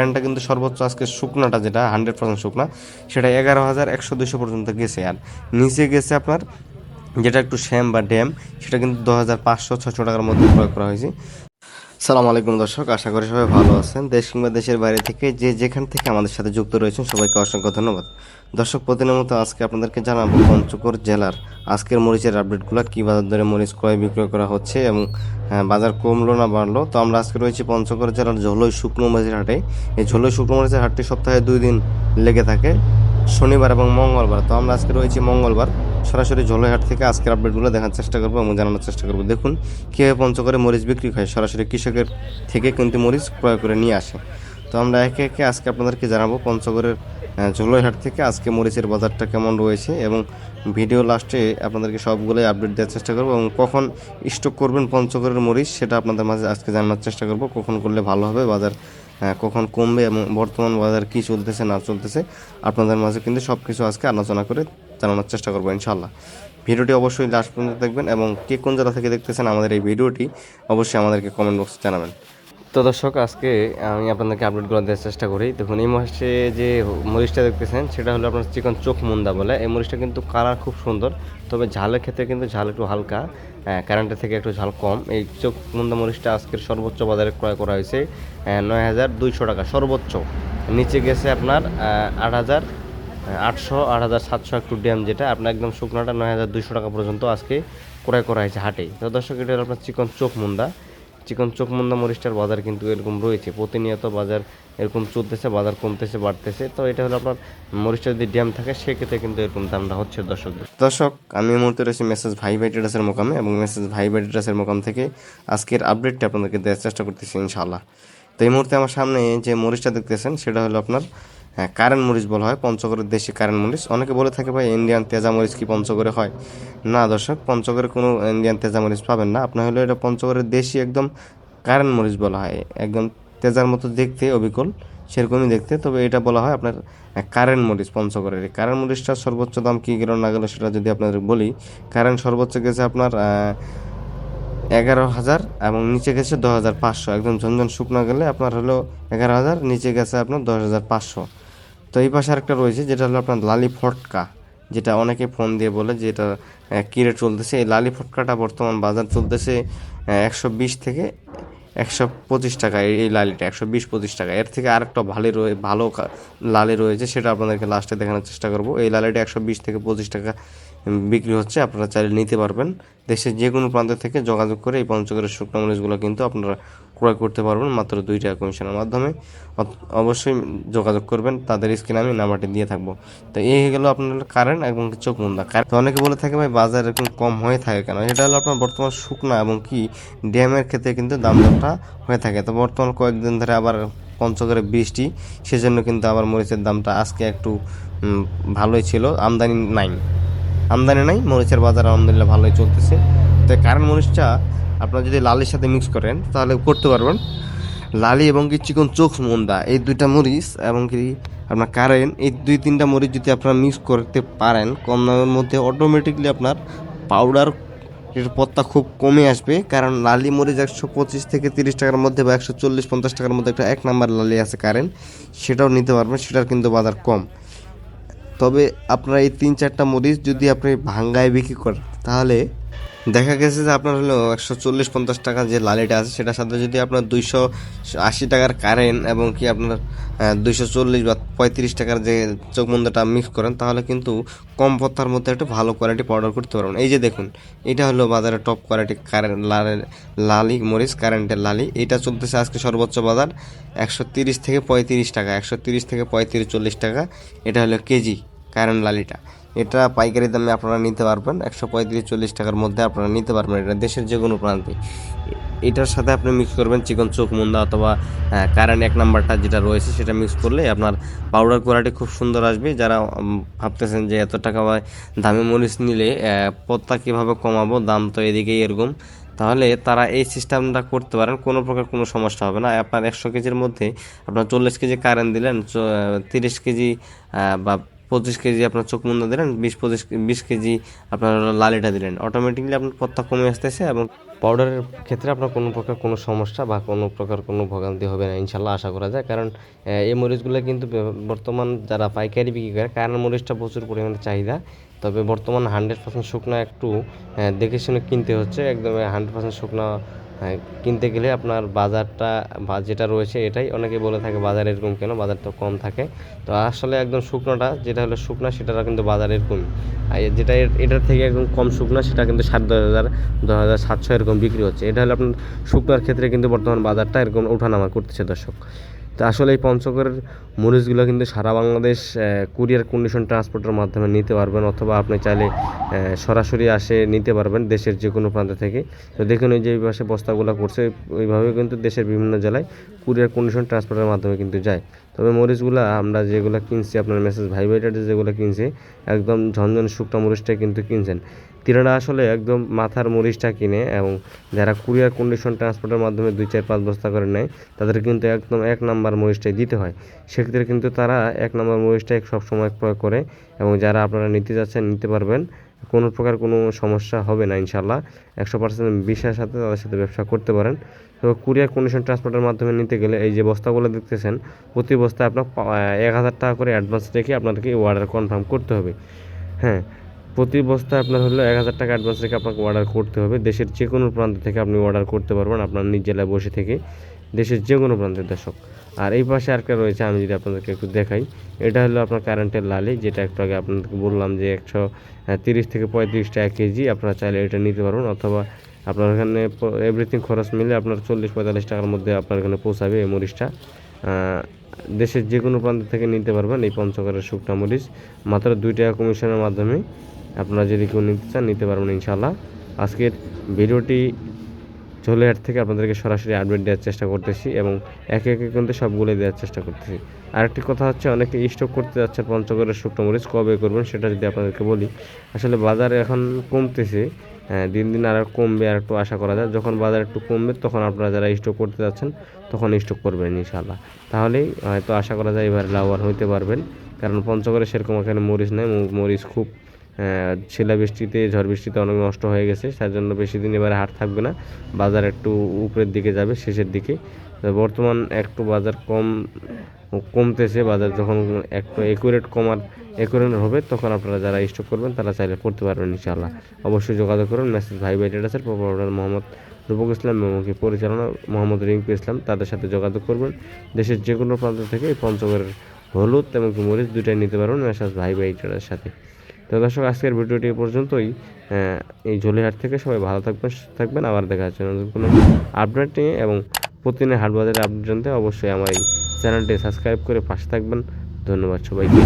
কারেন্টটা কিন্তু সর্বোচ্চ আজকে শুকনাটা যেটা 100% শুকনা, সেটা 11,100-200 পর্যন্ত গেছে। আর নিচে গেছে আপনার যেটা একটু শ্যাম বা ড্যাম, সেটা কিন্তু 2,500-600 টাকার মধ্যে ক্রয় করা হয়েছে। সালাম আলাইকুম দর্শক, আশা করি সবাই ভালো আছেন। দেশ কিংবা দেশের বাইরে থেকে যে যেখান থেকে আমাদের সাথে যুক্ত রয়েছেন সবাইকে অসংখ্য ধন্যবাদ। দর্শক, প্রতিদিনের মতো আজকে আপনাদেরকে জানাবো পঞ্চগড় জেলার আজকের মরিচের আপডেটগুলো, কী বাজার দরে মরিচ ক্রয় বিক্রয় করা হচ্ছে এবং বাজার কমলো না বাড়লো। তো আমরা আজকে রয়েছি পঞ্চগড় জেলার ঝোলই শুকনো মরিচের হাটে। এই ঝোলই শুকনো মরিচের হাটটি সপ্তাহে 2 দিন লেগে থাকে, শনিবার এবং মঙ্গলবার। তো আমরা আজকে রয়েছি মঙ্গলবার। সরাসরি ঝোলইহাট থেকে আজকের আপডেটগুলো দেখার চেষ্টা করবো এবং জানানোর চেষ্টা করবো। দেখুন কীভাবে পঞ্চগড়ে মরিচ বিক্রি হয়, সরাসরি কৃষকের থেকে কিন্তু মরিচ ক্রয় করে নিয়ে আসে। তো আমরা একে একে আজকে আপনাদেরকে জানাবো পঞ্চগড়ের ঝোলইহাট থেকে আজকে মরিচের বাজারটা কেমন রয়েছে, এবং ভিডিও লাস্টে আপনাদেরকে সবগুলোই আপডেট দেওয়ার চেষ্টা করবো এবং কখন স্টক করবেন পঞ্চগড়ের মরিচ সেটা আপনাদের মাঝে আজকে জানানোর চেষ্টা করবো। কখন করলে ভালো হবে, বাজার কখন কমবে এবং বর্তমান বাজার কী চলতেছে না চলতেছে আপনাদের মাঝে কিন্তু সব কিছু আজকে আলোচনা করে জানানোর চেষ্টা করবো ইনশাল্লাহ। ভিডিওটি অবশ্যই লাস্ট পর্যন্ত দেখবেন এবং কে কোন জায়গা থেকে দেখতেছেন আমাদের এই ভিডিওটি অবশ্যই আমাদেরকে কমেন্ট বক্সে জানাবেন। তো দর্শক, আজকে আমি আপনাদেরকে আপডেটগুলো দেওয়ার চেষ্টা করি। দেখুন এই মাসে যে মরিচটা দেখতেছেন সেটা হলো আপনার চিকন চোখ মুন্দা বলে। এই মরিচটা কিন্তু কালার খুব সুন্দর, তবে ঝালের ক্ষেত্রে কিন্তু ঝাল একটু হালকা, কারেন্টের থেকে একটু ঝাল কম। এই চোখ মুন্দা মরিচটা আজকের সর্বোচ্চ বাজারে ক্রয় করা হয়েছে 9,200 টাকা সর্বোচ্চ। নিচে গেছে আপনার 8,800, 8,700 একটু ড্যাম, যেটা আপনার একদম শুকনাটা 9,200 টাকা পর্যন্ত আজকে ক্রয় করা হয়েছে হাটেই। তো দর্শক, এটা হলো আপনার চিকন চোখ মুন্দা। চিকন চোখ মুন্দা মরিচটার বাজার কিন্তু এরকম রয়েছে, প্রতিনিয়ত বাজার এরকম চলতেছে, বাজার কমতেছে বাড়তেছে। তো এটা হলো আপনার মরিচটা যদি ড্যাম থাকে সেক্ষেত্রে কিন্তু এরকম দামটা হচ্ছে। দর্শক, আমি এই মুহূর্তে রয়েছি মেসেজ ভাই ভাই ট্রেডার্সের মোকামে এবং মেসেজ ভাই ভাই ট্রেডার্সের মোকাম থেকে আজকের আপডেটটা আপনাদেরকে দেওয়ার চেষ্টা করতেছি ইনশাআল্লাহ। তো এই মুহূর্তে আমার সামনে যে মরিচটা দেখতেছেন সেটা হলো আপনার কারেন্ট মরিচ বলা হয়, পঞ্চগড়ের দেশি কারেন্ট মরিচ। অনেকে বলে থাকে ভাই ইন্ডিয়ান তেজা মরিচ কি পঞ্চগড়ে হয়? না দর্শক, পঞ্চগড়ে কোনো ইন্ডিয়ান তেজা মরিচ পাবেন না। আপনার হলো এটা পঞ্চগড়ের দেশি একদম কারেন্ট মরিচ বলা হয়, একদম তেজার মতো দেখতে, অবিকল সেরকমই দেখতে, তবে এটা বলা হয় আপনার কারেন্ট মরিচ পঞ্চগড়ের। এই কারেন্ট মরিচটার সর্বোচ্চ দাম কী গেল না গেল সেটা যদি আপনাদের বলি, কারেন্ট সর্বোচ্চ গেছে আপনার 11,000 এবং নিচে গেছে 10,500। একদম ঝনঝন শুকনো গেলে আপনার হলো 11,000, নিচে গেছে আপনার 10,500। তো এই পাশে আরেকটা রয়েছে যেটা হলো আপনার লালি ফটকা, যেটা অনেকে ফোন দিয়ে বলে যে এটা কী রেট চলতেছে। এই লালি ফটকাটা বর্তমান বাজার চলতেছে 120 থেকে 125 টাকা। এই লালিটা 120-25 টাকা। এর থেকে আরেকটা ভালো লালি রয়েছে, সেটা আপনাদেরকে লাস্টে দেখানোর চেষ্টা করবো। এই লালিটা 120 থেকে 25 টাকা বিক্রি হচ্ছে, আপনারা চাইলে নিতে পারবেন। দেশের যে কোনো প্রান্ত থেকে যোগাযোগ করে এই পঞ্চগড়ের শুকনো মরিচগুলো কিন্তু আপনারা ক্রয় করতে পারবেন মাত্র 2 টাকা কমিশনের মাধ্যমে। অবশ্যই যোগাযোগ করবেন, তাদের স্ক্রিনে আমি নাম্বারটি দিয়ে থাকবো। তো এই হয়ে গেল আপনার কারেন্ট এবং চোখ মুন্দা। তো অনেকে বলে থাকে ভাই বাজার এরকম কম হয়ে থাকে কেন? এটা হলো আপনার বর্তমান শুকনা এবং কি ড্যামের ক্ষেত্রে কিন্তু দামটা হয়ে থাকে। তো বর্তমান কয়েকদিন ধরে আবার পঞ্চগড়ে বৃষ্টি, সেজন্য কিন্তু আবার মরিচের দামটা আজকে একটু ভালোই ছিল। আমদানি নাই, মরিচের বাজার আলহামদুলিল্লাহ ভালোই চলতেছে। তো কারেন্ট মরিচটা আপনারা যদি লালের সাথে মিক্স করেন তাহলে করতে পারবেন। লালি এবং কি চিকন চোখ মুন্দা, এই দুইটা মরিচ এবং কি আপনার কারেন্ট, এই 2-3টা মরিচ যদি আপনারা মিক্স করতে পারেন কম দামের মধ্যে, অটোমেটিকলি আপনার পাউডার এর পত্তা খুব কমে আসবে। কারণ লালি মরিচ 125 থেকে 30 টাকার মধ্যে বা 140-50 টাকার মধ্যে একটা 1 নাম্বার লালি আছে কারেন্ট, সেটাও নিতে পারবেন, সেটার কিন্তু বাজার কম। তবে আপনার এই 3-4টা মরিচ যদি আপনি ভাঙ্গায় বিক্রি করেন তাহলে দেখা গেছে যে আপনার হলো 140-50 টাকা যে লালিটা আছে সেটার সাথে যদি আপনার 280 টাকার কারেন্ট এবং কি আপনার 240 বা 35 টাকার যে চোখমুন্দাটা মিক্স করেন তাহলে কিন্তু কম পত্তার মধ্যে একটা ভালো কোয়ালিটি পাউডার করতে পারবেন। এই যে দেখুন, এটা হলো বাজারে টপ কোয়ালিটি কারেন্ট লালি মরিচ, কারেন্টের লালি। এটা চলতেছে আজকে সর্বোচ্চ বাজার 130 থেকে 35 টাকা, 130 থেকে 35-40 টাকা। এটা হলো কেজি কারেন্ট লালিটা। এটা পাইকারি দামে আপনারা নিতে পারবেন 135-40 টাকার মধ্যে আপনারা নিতে পারবেন এটা দেশের যে কোনো প্রান্তে। এটার সাথে আপনি মিক্স করবেন চিকন চোখ মুন্দা অথবা কারেন্ট 1 নাম্বারটা যেটা রয়েছে সেটা মিক্স করলে আপনার পাউডার কোয়ালিটি খুব সুন্দর আসবে। যারা ভাবতেছেন যে এত টাকা দামি মরিচ নিলে পত্তা কীভাবে কমাবো, দাম তো এদিকেই এরকম, তাহলে তারা এই সিস্টেমটা করতে পারেন, কোনো প্রকার কোনো সমস্যা হবে না। আপনার 100 কেজির মধ্যে আপনার 40 কেজি কারেন্ট দিলেন, 30 কেজি বা 25 কেজি আপনার চোখমুন্দা দিলেন, 20 কেজি আপনার হলো লালিটা দিলেন, অটোমেটিকলি আপনার পত্তা কমে আসতেছে এবং পাউডারের ক্ষেত্রে আপনার কোনো প্রকার কোনো সমস্যা বা কোনো প্রকার কোনো ভোগান্তি হবে না ইনশাল্লাহ আশা করা যায়। কারণ এই মরিচগুলো কিন্তু বর্তমান যারা পাইকারি বিক্রি করে, কারণ মরিচটা প্রচুর পরিমাণে চাহিদা, তবে বর্তমান 100% শুকনা একটু দেখে শুনে কিনতে হচ্ছে। একদম 100% শুকনা কিনতে গেলে আপনার বাজারটা বা যেটা রয়েছে এটাই অনেকে বলে থাকে বাজার এরকম কেন, বাজার তো কম থাকে। তো আসলে একদম শুকনোটা যেটা হলো শুকনা সেটা কিন্তু বাজার এরকম, আর যেটা এটার থেকে একদম কম শুকনা সেটা কিন্তু 10,000 10,700 এরকম বিক্রি হচ্ছে। এটা হলো আপনার শুকনার ক্ষেত্রে কিন্তু বর্তমান বাজারটা এরকম ওঠানামা করতেছে দর্শক। তো আসলে এই পঞ্চগড়ের মরিচগুলো কিন্তু সারা বাংলাদেশ কুরিয়ার কন্ডিশন ট্রান্সপোর্টের মাধ্যমে নিতে পারবেন, অথবা আপনি চাইলে সরাসরি আসে নিতে পারবেন দেশের যে কোনো প্রান্ত থেকে। তো দেখুন এই যে এই পাশে বস্তাগুলো করছে, ওইভাবে কিন্তু দেশের বিভিন্ন জেলায় কুরিয়ার কন্ডিশন ট্রান্সপোর্টের মাধ্যমে কিন্তু যায়। তবে মরিচগুলো আমরা যেগুলো কিনছি, আপনার মেসেজ ভাই ভাইটার যেগুলো কিনছি একদম ঝনঝন শুকনো মরিচটা কিন্তু কিনছেন। তিনারা আসলে একদম মাথার মরিচটা কিনে, এবং যারা কুরিয়ার কন্ডিশন ট্রান্সপোর্টের মাধ্যমে 2-4-5 বস্তা করে নেয় তাদের কিন্তু একদম 1 নাম্বার মরিচটাই দিতে হয়। সেক্ষেত্রে কিন্তু তারা 1 নাম্বার মরিচটাই সবসময় ক্রয় করে, এবং যারা আপনারা নিতে যাচ্ছেন নিতে পারবেন, কোনো প্রকার কোনো সমস্যা হবে না ইনশাল্লাহ। 100% বিশ্বাসের সাথে তাদের সাথে ব্যবসা করতে পারেন। তো কুরিয়ার কন্ডিশন ট্রান্সপোর্টের মাধ্যমে নিতে গেলে এই যে বস্তাগুলো দেখতেছেন, প্রতি বস্তায় আপনার 1,000 টাকা করে অ্যাডভান্স রেখে আপনাদেরকে অর্ডার কনফার্ম করতে হবে। হ্যাঁ, প্রতি বস্তায় আপনার হলো 1,000 টাকা অ্যাডভান্স রেখে আপনাকে অর্ডার করতে হবে। দেশের যে কোনো প্রান্ত থেকে আপনি অর্ডার করতে পারবেন আপনার নিজ জেলায় বসে থেকে, দেশের যে কোনো প্রান্তের দর্শক। আর এই পাশে আরেকটা রয়েছে, আমি যদি আপনাদেরকে একটু দেখাই, এটা হলো আপনার কারেন্টের লালি, যেটা একটু আগে আপনাদেরকে বললাম যে 130 থেকে 35 টাকা কেজি। আপনারা চাইলে এটা নিতে পারবেন, অথবা আপনার এখানে এভরিথিং খরচ মিলে আপনার 40-45 টাকার মধ্যে আপনার এখানে পৌঁছাবে এই মরিচটা। দেশের যে কোনো প্রান্ত থেকে নিতে পারবেন এই পঞ্চগড়ের শুকনা মরিচ মাত্র 2 টাকা কমিশনের মাধ্যমে। আপনারা যদি কেউ নিতে চান নিতে পারবেন ইনশাল্লাহ। আজকের ভিডিওটি ঝোলেহাট থেকে আপনাদেরকে সরাসরি আপডেট দেওয়ার চেষ্টা করতেছি, এবং একে একে কিন্তু সবগুলোই দেওয়ার চেষ্টা করতেছি। আরেকটি কথা হচ্ছে, অনেকে স্টক করতে যাচ্ছে পঞ্চগড়ের শুকনো মরিচ, কবে করবেন সেটা যদি আপনাদেরকে বলি, আসলে বাজারে এখন কমতেছে, দিন দিন আর কমবে, আর একটু আশা করা যায় যখন বাজার একটু কমবে তখন আপনারা যারা স্টক করতে যাচ্ছেন তখন স্টক করবেন ইনশাল্লাহ। তাহলেই হয়তো আশা করা যায় এবার লাভবান হইতে পারবেন। কারণ পঞ্চগড়ে সেরকম এখানে মরিচ নেই, মরিচ খুব শিলাবৃষ্টিতে ঝড় বৃষ্টিতে অনেক নষ্ট হয়ে গেছে, তার জন্য বেশি দিন এবারে হাট থাকবে না, বাজার একটু উপরের দিকে যাবে শেষের দিকে। বর্তমান একটু বাজার কমতেছে, বাজার যখন একটু একুরেট হবে তখন আপনারা যারা স্টক করবেন তারা চাইলে করতে পারবেন ইনশাআল্লাহ। অবশ্যই যোগাযোগ করুন মেসেজ ভাই ট্রেডার্সের প্রোপাইটার মোহাম্মদ রূপক ইসলাম এবং পরিচালনা মোহাম্মদ রিঙ্কু ইসলাম, তাদের সাথে যোগাযোগ করবেন। দেশের যে কোনো প্রান্ত থেকে পঞ্চগড়ের হলুদ এবং মরিচ দুটাই নিতে পারবেন মেসেজ ভাই ট্রেডার্সের সাথে। তো দর্শক আজকের ভিডিওটি পর্যন্তই। এই ঝোলিহাট থেকে সবাই ভালো থাকবেন। আবার দেখা যাচ্ছে নতুন কোনো আপডেট নিয়ে, এবং প্রতিদিনের হাট বাজারের আপডেট জানতে অবশ্যই আমার এই চ্যানেলটি সাবস্ক্রাইব করে পাশে থাকবেন। ধন্যবাদ সবাইকে।